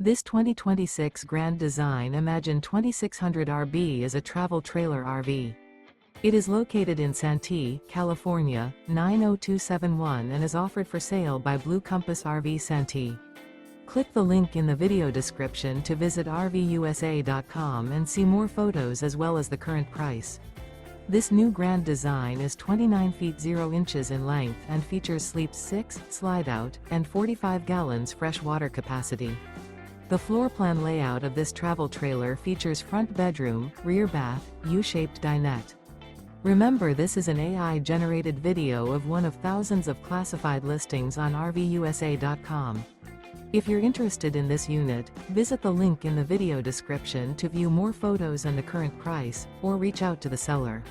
This 2026 Grand Design Imagine 2600 RB is a travel trailer RV. It is located in Santee, California, 90271 and is offered for sale by Blue Compass RV Santee. Click the link in the video description to visit RVUSA.com and see more photos as well as the current price. This new Grand Design is 29 feet 0 inches in length and features sleeps 6, slide-out, and 45 gallons fresh water capacity. The floor plan layout of this travel trailer features front bedroom, rear bath, U-shaped dinette. Remember, this is an AI-generated video of one of thousands of classified listings on RVUSA.com. If you're interested in this unit, visit the link in the video description to view more photos and the current price, or reach out to the seller.